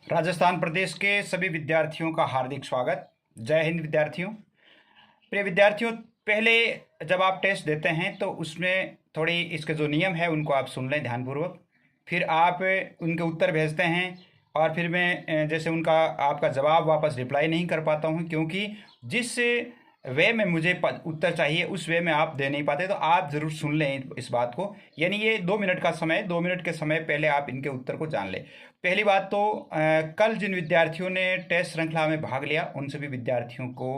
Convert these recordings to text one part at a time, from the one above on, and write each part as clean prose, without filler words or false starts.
राजस्थान प्रदेश के सभी विद्यार्थियों का हार्दिक स्वागत। जय हिंद विद्यार्थियों। प्रिय विद्यार्थियों, पहले जब आप टेस्ट देते हैं तो उसमें थोड़ी इसके जो नियम है उनको आप सुन लें ध्यानपूर्वक। फिर आप उनके उत्तर भेजते हैं और फिर मैं जैसे उनका आपका जवाब वापस रिप्लाई नहीं कर पाता हूँ, क्योंकि जिस वे में मुझे उत्तर चाहिए उस वे में आप दे नहीं पाते। तो आप ज़रूर सुन लें इस बात को। यानी ये 2 मिनट का समय, 2 मिनट के समय पहले आप इनके उत्तर को जान लें। पहली बात तो कल जिन विद्यार्थियों ने टेस्ट श्रृंखला में भाग लिया उन सभी विद्यार्थियों को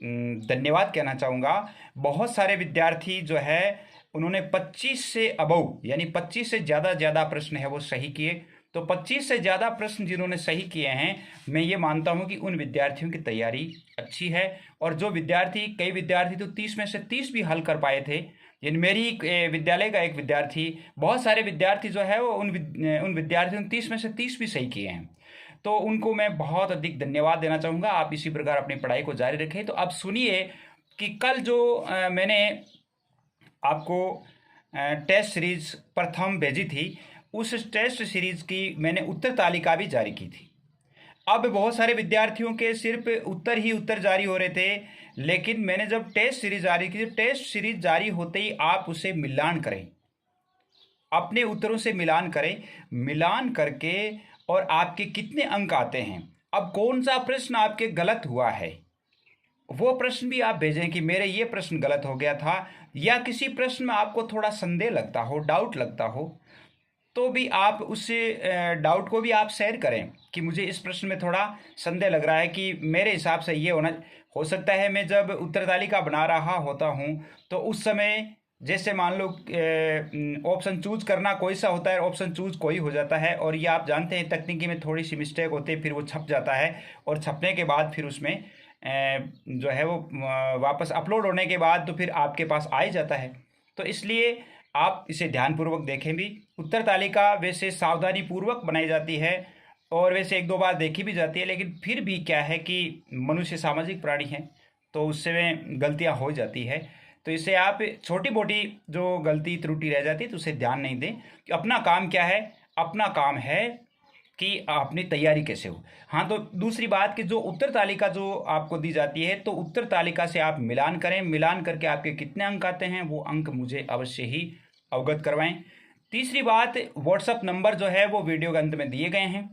धन्यवाद कहना चाहूँगा। बहुत सारे विद्यार्थी जो है उन्होंने 25 से अबव यानी 25 से ज़्यादा प्रश्न है वो सही किए। तो 25 से ज़्यादा प्रश्न जिन्होंने सही किए हैं, मैं ये मानता हूँ कि उन विद्यार्थियों की तैयारी अच्छी है। और जो विद्यार्थी, कई विद्यार्थी तो 30 में से 30 भी हल कर पाए थे। यानी मेरी विद्यालय का एक विद्यार्थी, बहुत सारे विद्यार्थी जो है वो उन विद्यार्थियों ने 30 में से 30 भी सही किए हैं। तो उनको मैं बहुत अधिक धन्यवाद देना चाहूँगा। आप इसी प्रकार अपनी पढ़ाई को जारी रखें। तो अब सुनिए कि कल जो मैंने आपको टेस्ट सीरीज प्रथम भेजी थी, उस टेस्ट सीरीज की मैंने उत्तर तालिका भी जारी की थी। अब बहुत सारे विद्यार्थियों के सिर्फ उत्तर ही उत्तर जारी हो रहे थे, लेकिन मैंने जब टेस्ट सीरीज जारी की, टेस्ट सीरीज जारी होते ही आप उसे मिलान करें, अपने उत्तरों से मिलान करें। मिलान करके और आपके कितने अंक आते हैं, अब कौन सा प्रश्न आपके गलत हुआ है वो प्रश्न भी आप भेजें कि मेरे ये प्रश्न गलत हो गया था, या किसी प्रश्न में आपको थोड़ा संदेह लगता हो, डाउट लगता हो, तो भी आप उस डाउट को भी आप शेयर करें कि मुझे इस प्रश्न में थोड़ा संदेह लग रहा है कि मेरे हिसाब से ये होना हो सकता है। मैं जब उत्तर तालिका बना रहा होता हूँ तो उस समय जैसे मान लो ऑप्शन चूज करना कोई सा होता है, ऑप्शन चूज कोई हो जाता है। और ये आप जानते हैं तकनीकी में थोड़ी सी मिस्टेक होती है, फिर वो छप जाता है और छपने के बाद फिर उसमें जो है वो वापस अपलोड होने के बाद तो फिर आपके पास आ ही जाता है। तो इसलिए आप इसे ध्यानपूर्वक देखें भी। उत्तर तालिका वैसे सावधानी पूर्वक बनाई जाती है और वैसे 1-2 बार देखी भी जाती है, लेकिन फिर भी क्या है कि मनुष्य सामाजिक प्राणी है तो उससे में गलतियां हो जाती है। तो इससे आप छोटी मोटी जो गलती त्रुटि रह जाती है तो उसे ध्यान नहीं दें कि अपना काम क्या है। अपना काम है कि अपनी तैयारी कैसे हो। हाँ, तो दूसरी बात कि जो उत्तर तालिका जो आपको दी जाती है तो उत्तर तालिका से आप मिलान करें। मिलान करके आपके कितने अंक आते हैं वो अंक मुझे अवश्य ही अवगत करवाएं। तीसरी बात, व्हाट्सअप नंबर जो है वो वीडियो के अंत में दिए गए हैं।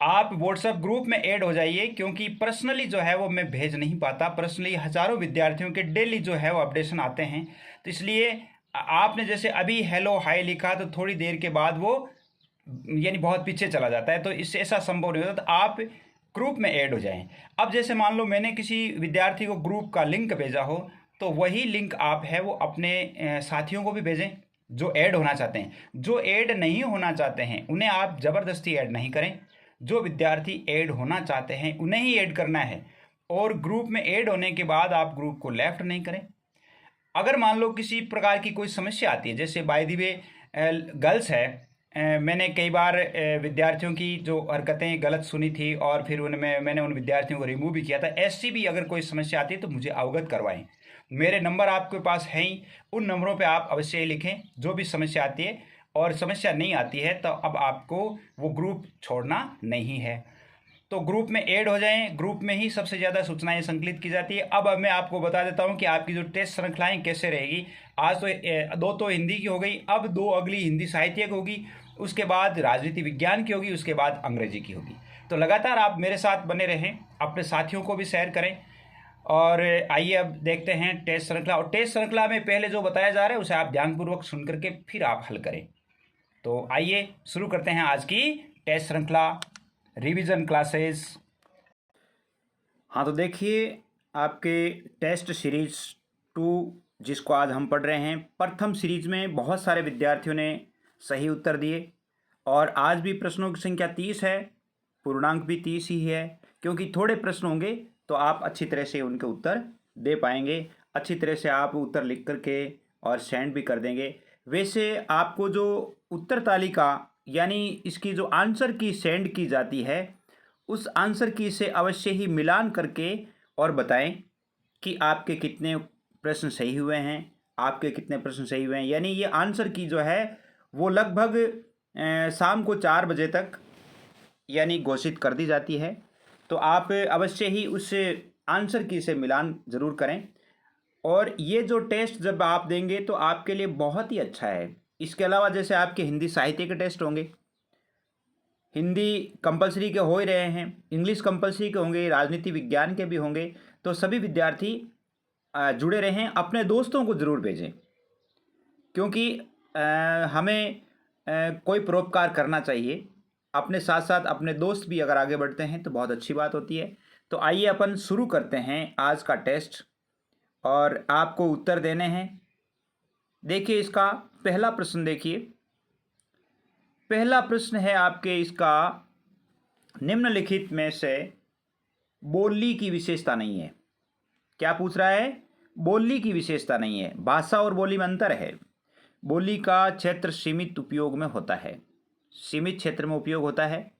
आप व्हाट्सएप ग्रुप में ऐड हो जाइए, क्योंकि पर्सनली जो है वो मैं भेज नहीं पाता। पर्सनली हज़ारों विद्यार्थियों के डेली जो है वो अपडेशन आते हैं। तो इसलिए आपने जैसे अभी हेलो हाय लिखा तो थोड़ी देर के बाद वो यानी बहुत पीछे चला जाता है, तो इससे ऐसा संभव नहीं होता। तो आप ग्रुप में ऐड हो जाएं। अब जैसे मान लो मैंने किसी विद्यार्थी को ग्रुप का लिंक भेजा हो, तो वही लिंक आप है वो अपने साथियों को भी भेजें जो ऐड होना चाहते हैं। जो ऐड नहीं होना चाहते हैं उन्हें आप ज़बरदस्ती ऐड नहीं करें। जो विद्यार्थी ऐड होना चाहते हैं उन्हें ही ऐड करना है। और ग्रुप में ऐड होने के बाद आप ग्रुप को लेफ्ट नहीं करें। अगर मान लो किसी प्रकार की कोई समस्या आती है, जैसे बाय द वे गर्ल्स है, मैंने कई बार विद्यार्थियों की जो हरकतें गलत सुनी थी और फिर उनमें मैंने उन विद्यार्थियों को रिमूव भी किया था। ऐसी भी अगर कोई समस्या आती है तो मुझे अवगत करवाएं। मेरे नंबर आपके पास हैं ही, उन नंबरों पे आप अवश्य ही लिखें जो भी समस्या आती है। और समस्या नहीं आती है तो अब आपको वो ग्रुप छोड़ना नहीं है। तो ग्रुप में ऐड हो जाएं। ग्रुप में ही सबसे ज़्यादा सूचनाएं संकलित की जाती है। अब मैं आपको बता देता हूं कि आपकी जो टेस्ट श्रृंखलाएं कैसे रहेगी। आज तो 2 तो हिंदी की हो गई, अब 2 अगली हिंदी साहित्य की होगी, उसके बाद राजनीति विज्ञान की होगी, उसके बाद अंग्रेजी की होगी। तो लगातार आप मेरे साथ बने रहें, अपने साथियों को भी शेयर करें। और आइए अब देखते हैं टेस्ट श्रृंखला। और टेस्ट श्रृंखला में पहले जो बताया जा रहा है उसे आप ध्यानपूर्वक सुन करके फिर आप हल करें। तो आइए शुरू करते हैं आज की टेस्ट श्रृंखला रिवीजन क्लासेस। हाँ, तो देखिए आपके टेस्ट सीरीज 2 जिसको आज हम पढ़ रहे हैं, प्रथम सीरीज में बहुत सारे विद्यार्थियों ने सही उत्तर दिए और आज भी प्रश्नों की संख्या 30 है, पूर्णांक भी 30 ही है। क्योंकि थोड़े प्रश्न होंगे तो आप अच्छी तरह से उनके उत्तर दे पाएंगे। अच्छी तरह से आप उत्तर लिख करके और सेंड भी कर देंगे। वैसे आपको जो उत्तर तालिका यानी इसकी जो आंसर की सेंड की जाती है, उस आंसर की से अवश्य ही मिलान करके और बताएं कि आपके कितने प्रश्न सही हुए हैं, आपके कितने प्रश्न सही हुए हैं। यानी ये आंसर की जो है वो लगभग शाम को 4 बजे तक यानी घोषित कर दी जाती है, तो आप अवश्य ही उस आंसर की से मिलान ज़रूर करें। और ये जो टेस्ट जब आप देंगे तो आपके लिए बहुत ही अच्छा है। इसके अलावा जैसे आपके हिंदी साहित्य के टेस्ट होंगे, हिंदी कंपलसरी के हो ही रहे हैं, इंग्लिश कंपलसरी के होंगे, राजनीति विज्ञान के भी होंगे, तो सभी विद्यार्थी जुड़े रहें, अपने दोस्तों को ज़रूर भेजें, क्योंकि हमें कोई परोपकार करना चाहिए। अपने साथ साथ अपने दोस्त भी अगर आगे बढ़ते हैं तो बहुत अच्छी बात होती है। तो आइए अपन शुरू करते हैं आज का टेस्ट और आपको उत्तर देने हैं। देखिए इसका पहला प्रश्न, देखिए पहला प्रश्न है आपके इसका, निम्नलिखित में से बोली की विशेषता नहीं है। क्या पूछ रहा है? बोली की विशेषता नहीं है। भाषा और बोली में अंतर है। बोली का क्षेत्र सीमित उपयोग में होता है, सीमित क्षेत्र में उपयोग होता है।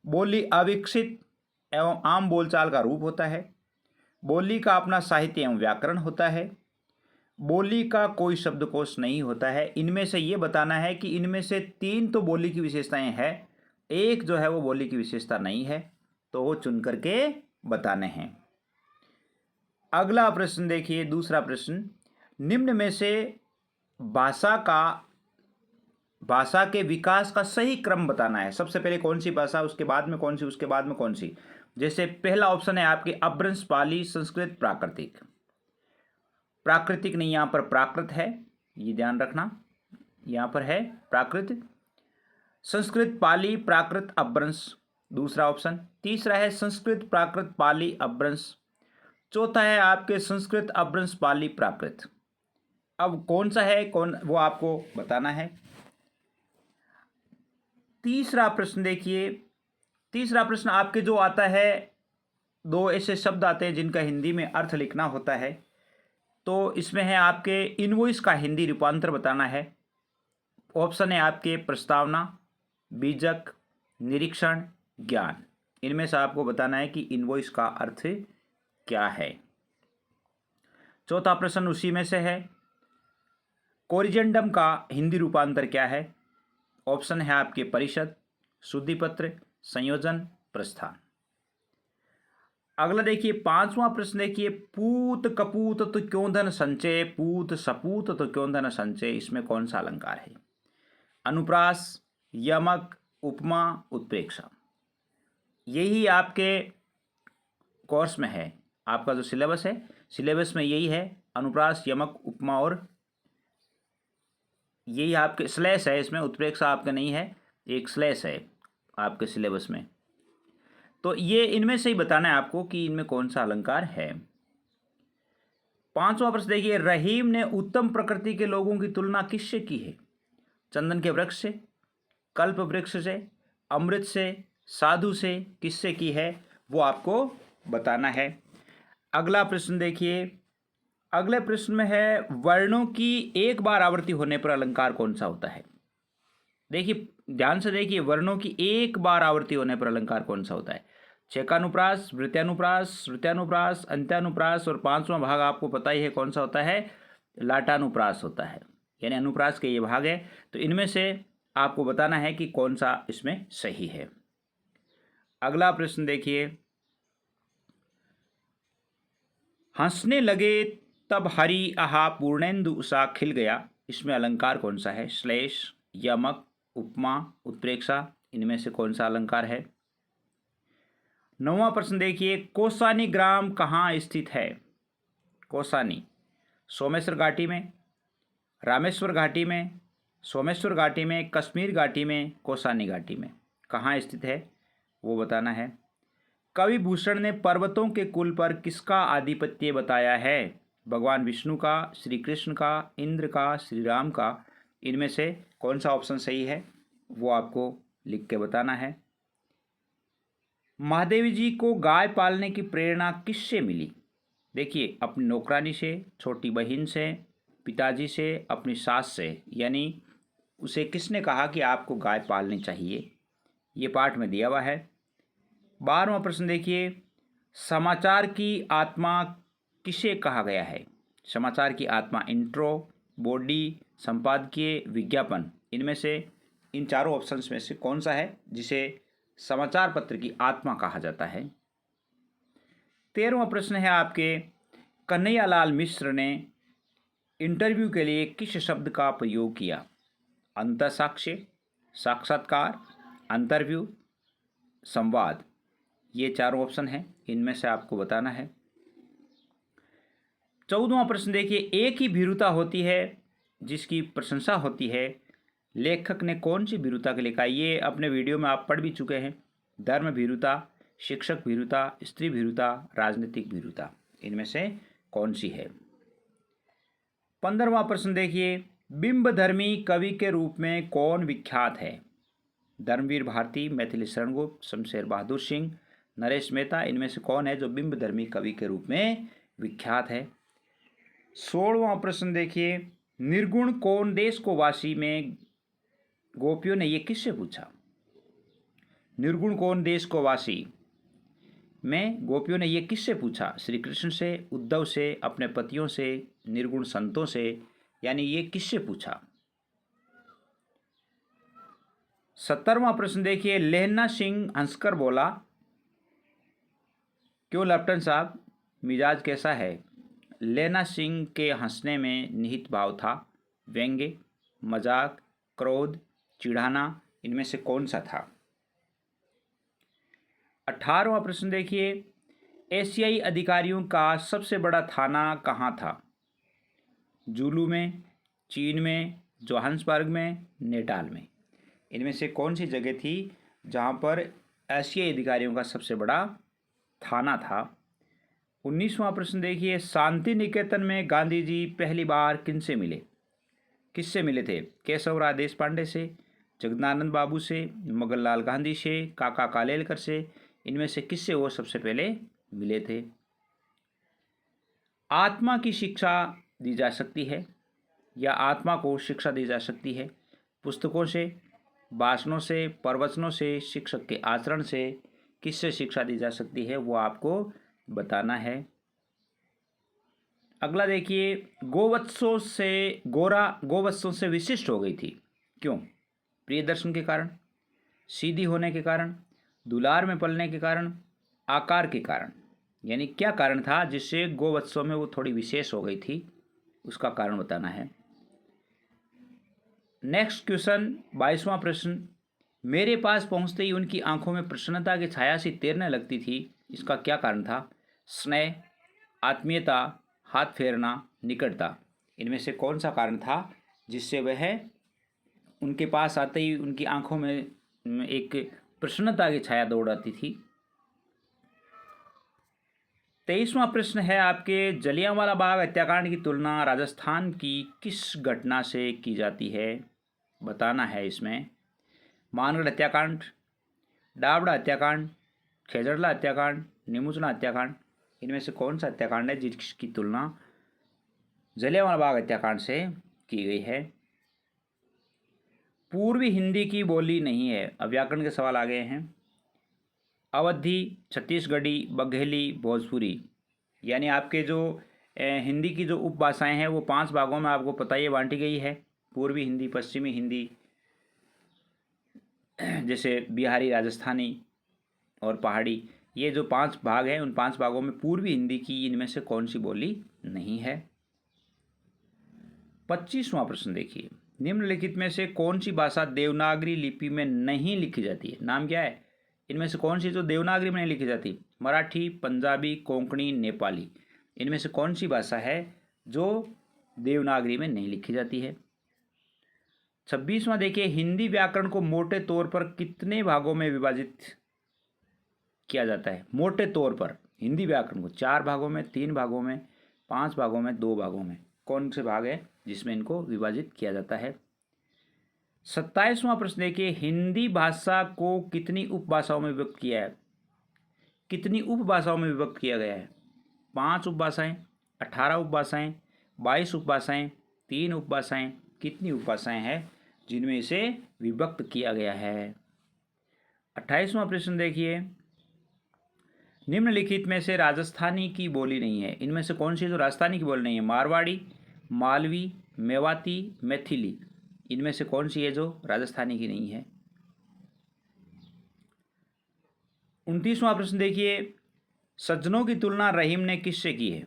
बोली अविकसित एवं आम बोलचाल का रूप होता है। बोली का अपना साहित्य एवं व्याकरण होता है। बोली का कोई शब्दकोश नहीं होता है। इनमें से ये बताना है कि इनमें से 3 तो बोली की विशेषताएं हैं, एक जो है वो बोली की विशेषता नहीं है, तो वो चुन करके बताने हैं। अगला प्रश्न देखिए, दूसरा प्रश्न, निम्न में से भाषा के विकास का सही क्रम बताना है। सबसे पहले कौन सी भाषा, उसके बाद में कौन सी, उसके बाद में कौन सी। जैसे पहला ऑप्शन है आपके अपभ्रंश, पाली, संस्कृत, प्राकृतिक। प्राकृतिक नहीं, यहाँ पर प्राकृत है, ये ध्यान रखना, यहाँ पर है प्राकृत। संस्कृत, पाली, प्राकृत, अपभ्रंश दूसरा ऑप्शन। तीसरा है संस्कृत, प्राकृत, पाली, अपभ्रंश। चौथा है आपके संस्कृत, अपभ्रंश, पाली, प्राकृत। अब कौन सा है कौन, वो आपको बताना है। तीसरा प्रश्न देखिए, तीसरा प्रश्न आपके जो आता है, 2 ऐसे शब्द आते हैं जिनका हिंदी में अर्थ लिखना होता है, तो इसमें है आपके इनवॉइस का हिंदी रूपांतर बताना है। ऑप्शन है आपके प्रस्तावना, बीजक, निरीक्षण, ज्ञान। इनमें से आपको बताना है कि इनवॉइस का अर्थ क्या है। चौथा प्रश्न उसी में से है, कोरिजेंडम का हिंदी रूपांतर क्या है। ऑप्शन है आपके परिषद, शुद्धिपत्र, संयोजन, प्रस्थान। अगला देखिए पांचवा प्रश्न देखिए, पूत कपूत तो क्यों धन संचय, पूत सपूत तो क्यों धन संचय, इसमें कौन सा अलंकार है। अनुप्रास, यमक, उपमा, उत्प्रेक्षा। यही आपके कोर्स में है, आपका जो सिलेबस है, सिलेबस में यही है, अनुप्रास, यमक, उपमा और यही आपके स्लैश है, इसमें उत्प्रेक्षा आपका नहीं है, एक स्लैश है आपके सिलेबस में। तो ये इनमें से ही बताना है आपको कि इनमें कौन सा अलंकार है। पांचवा प्रश्न देखिए, रहीम ने उत्तम प्रकृति के लोगों की तुलना किससे की है। चंदन के वृक्ष से, कल्प वृक्ष से, अमृत से, साधु से, किससे की है, वो आपको बताना है। अगला प्रश्न देखिए, अगले प्रश्न में है, वर्णों की एक बार आवृत्ति होने पर अलंकार कौन सा होता है। देखिए ध्यान से देखिए, वर्णों की एक बार आवृत्ति होने पर अलंकार कौन सा होता है। छेकानुप्रास, वृत्यानुप्रास, श्रुत्यानुप्रास, अंत्यानुप्रास और पांचवा भाग आपको पता ही है कौन सा होता है, लाटानुप्रास होता है, यानी अनुप्रास के ये भाग है। तो इनमें से आपको बताना है कि कौन सा इसमें सही है। अगला प्रश्न देखिए, हंसने लगे तब हरि आहा पूर्णेंदु उषा खिल गया, इसमें अलंकार कौन सा है। श्लेष, यमक, उपमा, उत्प्रेक्षा, इनमें से कौन सा अलंकार है। नौवां प्रश्न देखिए, कौसानी ग्राम कहाँ स्थित है। कौसानी सोमेश्वर घाटी में, रामेश्वर घाटी में, सोमेश्वर घाटी में, कश्मीर घाटी में, कौसानी घाटी में, कहाँ स्थित है वो बताना है। कवि भूषण ने पर्वतों के कुल पर किसका आधिपत्य बताया है। भगवान विष्णु का, श्री कृष्ण का, इंद्र का, श्री राम का। इनमें से कौन सा ऑप्शन सही है वो आपको लिख के बताना है। महादेवी जी को गाय पालने की प्रेरणा किससे मिली। देखिए अपनी नौकरानी से, छोटी बहन से, पिताजी से, अपनी सास से, यानी उसे किसने कहा कि आपको गाय पालनी चाहिए, ये पाठ में दिया हुआ है। 12वां प्रश्न देखिए, समाचार की आत्मा किसे कहा गया है। समाचार की आत्मा इंट्रो, बॉडी, संपादकीय, विज्ञापन। इनमें से इन चारों ऑप्शंस में से कौन सा है जिसे समाचार पत्र की आत्मा कहा जाता है? 13वां प्रश्न है आपके, कन्हैयालाल मिश्र ने इंटरव्यू के लिए किस शब्द का प्रयोग किया? अंतःसाक्ष्य, साक्षात्कार, अंतरव्यू, संवाद। ये चारों ऑप्शन हैं, इनमें से आपको बताना है। 14वां प्रश्न देखिए, एक ही भीरुता होती है जिसकी प्रशंसा होती है, लेखक ने कौन सी भीरुता के लिए कहा? ये अपने वीडियो में आप पढ़ भी चुके हैं। धर्म भीरुता, शिक्षक भीरुता, स्त्री भीरुता, राजनीतिक भीरुता, इनमें से कौन सी है? 15वां प्रश्न देखिए, बिंबधर्मी कवि के रूप में कौन विख्यात है? धर्मवीर भारती, मैथिली शरण गुप्त, शमशेर बहादुर सिंह, नरेश मेहता, इनमें से कौन है जो बिंबधर्मी कवि के रूप में विख्यात है? 16वां प्रश्न देखिए, निर्गुण कौन देश को वासी में गोपियों ने ये किससे पूछा? निर्गुण कौन देश को वासी में गोपियों ने ये किससे पूछा? श्री कृष्ण से, उद्धव से, अपने पतियों से, निर्गुण संतों से, यानी ये किससे पूछा? 17वां प्रश्न देखिए, लहन्ना सिंह हंसकर बोला, क्यों लेफ्टिनेंट साहब, मिजाज कैसा है? लहन्ना सिंह के हंसने में निहित भाव था व्यंग्य, मजाक, क्रोध, चिढ़ाना, इनमें से कौन सा था? 18वां प्रश्न देखिए, एशियाई अधिकारियों का सबसे बड़ा थाना कहाँ था? जुलू में, चीन में, जोहान्सबर्ग में, नेटाल में, इनमें से कौन सी जगह थी जहाँ पर एशियाई अधिकारियों का सबसे बड़ा थाना था? 19वां प्रश्न देखिए, शांति निकेतन में गांधी जी पहली बार किनसे मिले? किससे मिले थे? केशवराव देशपांडे से, जगदानंद बाबू से, मगनलाल गांधी से, काका कालेलकर से, इनमें से किससे वो सबसे पहले मिले थे? आत्मा की शिक्षा दी जा सकती है या आत्मा को शिक्षा दी जा सकती है पुस्तकों से, भाषणों से, प्रवचनों से, शिक्षक के आचरण से, किससे शिक्षा दी जा सकती है वो आपको बताना है। अगला देखिए, गोवत्सों से विशिष्ट हो गई थी, क्यों? प्रिय दर्शन के कारण, सीधी होने के कारण, दुलार में पलने के कारण, आकार के कारण, यानी क्या कारण था जिससे गोवत्सों में वो थोड़ी विशेष हो गई थी, उसका कारण बताना है। नेक्स्ट क्वेश्चन, 22वां प्रश्न, मेरे पास पहुंचते ही उनकी आंखों में प्रसन्नता की छाया सी तैरने लगती थी, इसका क्या कारण था? स्नेह, आत्मीयता, हाथ फेरना, निकटता, इनमें से कौन सा कारण था जिससे वह उनके पास आते ही उनकी आंखों में एक प्रसन्नता की छाया दौड़ आती थी? 23वां प्रश्न है आपके, जलियांवाला बाग हत्याकांड की तुलना राजस्थान की किस घटना से की जाती है? बताना है इसमें। मानगढ़ हत्याकांड, डावड़ा हत्याकांड, खेजड़ला हत्याकांड, निमुचना हत्याकांड, इनमें से कौन सा हत्याकांड है जिसकी तुलना जलियांवाला बाग हत्याकांड से की गई है? पूर्वी हिंदी की बोली नहीं है, अब व्याकरण के सवाल आ गए हैं। अवधी, छत्तीसगढ़ी, बघेली, भोजपुरी, यानी आपके जो हिंदी की जो उपभाषाएं हैं वो 5 भागों में आपको पता ही बांटी गई है। पूर्वी हिंदी, पश्चिमी हिंदी, जैसे बिहारी, राजस्थानी और पहाड़ी, ये जो 5 भाग हैं उन 5 भागों में पूर्वी हिंदी की इनमें से कौन सी बोली नहीं है? 25वां प्रश्न देखिए, निम्नलिखित में से कौन सी भाषा देवनागरी लिपि में नहीं लिखी जाती है? नाम क्या है? इनमें से कौन सी जो देवनागरी में नहीं लिखी जाती? मराठी, पंजाबी, कोंकणी, नेपाली, इनमें से कौन सी भाषा है जो देवनागरी में नहीं लिखी जाती है? 26वां देखिए, हिंदी व्याकरण को मोटे तौर पर कितने भागों में विभाजित किया जाता है? मोटे तौर पर हिंदी व्याकरण को 4 भागों में, 3 भागों में, 5 भागों में, 2 भागों में, कौन से भाग है जिसमें इनको विभाजित किया जाता है? 27वां प्रश्न देखिए, हिंदी भाषा को कितनी उपभाषाओं में विभक्त किया है? कितनी उपभाषाओं में विभक्त किया गया है? 5 उपभाषाएं, 18 उपभाषाएं, 22 उपभाषाएं, 3 उपभाषाएं, कितनी उपभाषाएं हैं जिनमें इसे विभक्त किया गया है? 28वां प्रश्न देखिए, निम्नलिखित में से राजस्थानी की बोली नहीं है, इनमें से कौन सी जो राजस्थानी की बोली नहीं है? मारवाड़ी, मालवी, मेवाती, मैथिली, इनमें से कौन सी है जो राजस्थानी की नहीं है? 29वां प्रश्न देखिए, सज्जनों की तुलना रहीम ने किससे की है?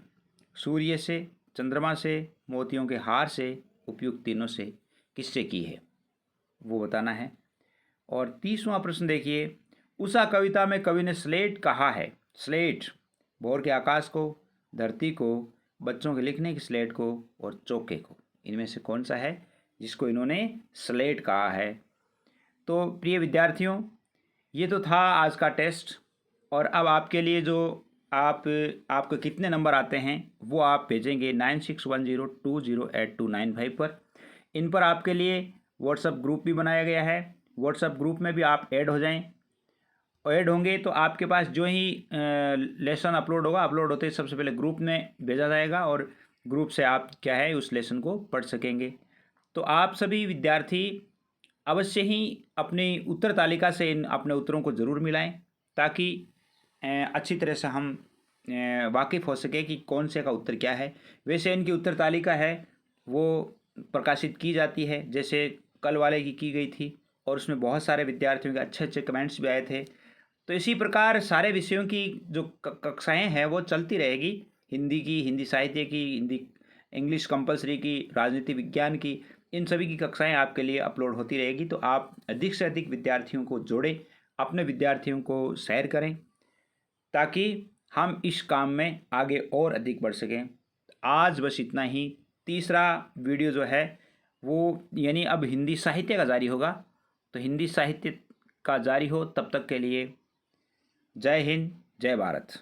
सूर्य से, चंद्रमा से, मोतियों के हार से, उपयुक्त तीनों से किससे की है, वो बताना है। और 30वां प्रश्न देखिए, उषा कविता में कवि ने स्लेट कहा है। स्लेट भोर के आकाश को, धरती को, बच्चों के लिखने की स्लेट को और चौके को, इनमें से कौन सा है जिसको इन्होंने स्लेट कहा है? तो प्रिय विद्यार्थियों, ये तो था आज का टेस्ट। और अब आपके लिए जो आपको कितने नंबर आते हैं वो आप भेजेंगे 9610208295 पर। इन पर आपके लिए व्हाट्सएप ग्रुप भी बनाया गया है। व्हाट्सएप ग्रुप में भी आप ऐड हो जाएं। ऐड होंगे तो आपके पास जो ही लेसन अपलोड होगा, अपलोड होते ही सबसे पहले ग्रुप में भेजा जाएगा और ग्रुप से आप क्या है उस लेसन को पढ़ सकेंगे। तो आप सभी विद्यार्थी अवश्य ही अपनी उत्तर तालिका से इन अपने उत्तरों को ज़रूर मिलाएं, ताकि अच्छी तरह से हम वाकिफ़ हो सके कि कौन से का उत्तर क्या है। वैसे इनकी उत्तर तालिका है वो प्रकाशित की जाती है, जैसे कल वाले की गई थी, और उसमें बहुत सारे विद्यार्थियों के अच्छे अच्छे कमेंट्स भी आए थे। तो इसी प्रकार सारे विषयों की जो कक्षाएं हैं वो चलती रहेगी। हिंदी की, हिंदी साहित्य की, हिंदी इंग्लिश कंपलसरी की, राजनीति विज्ञान की, इन सभी की कक्षाएं आपके लिए अपलोड होती रहेगी। तो आप अधिक से अधिक विद्यार्थियों को जोड़ें, अपने विद्यार्थियों को शेयर करें, ताकि हम इस काम में आगे और अधिक बढ़ सकें। आज बस इतना ही। तीसरा वीडियो जो है वो यानी अब हिंदी साहित्य का जारी होगा। तो हिंदी साहित्य का जारी हो, तब तक के लिए जय हिंद, जय भारत।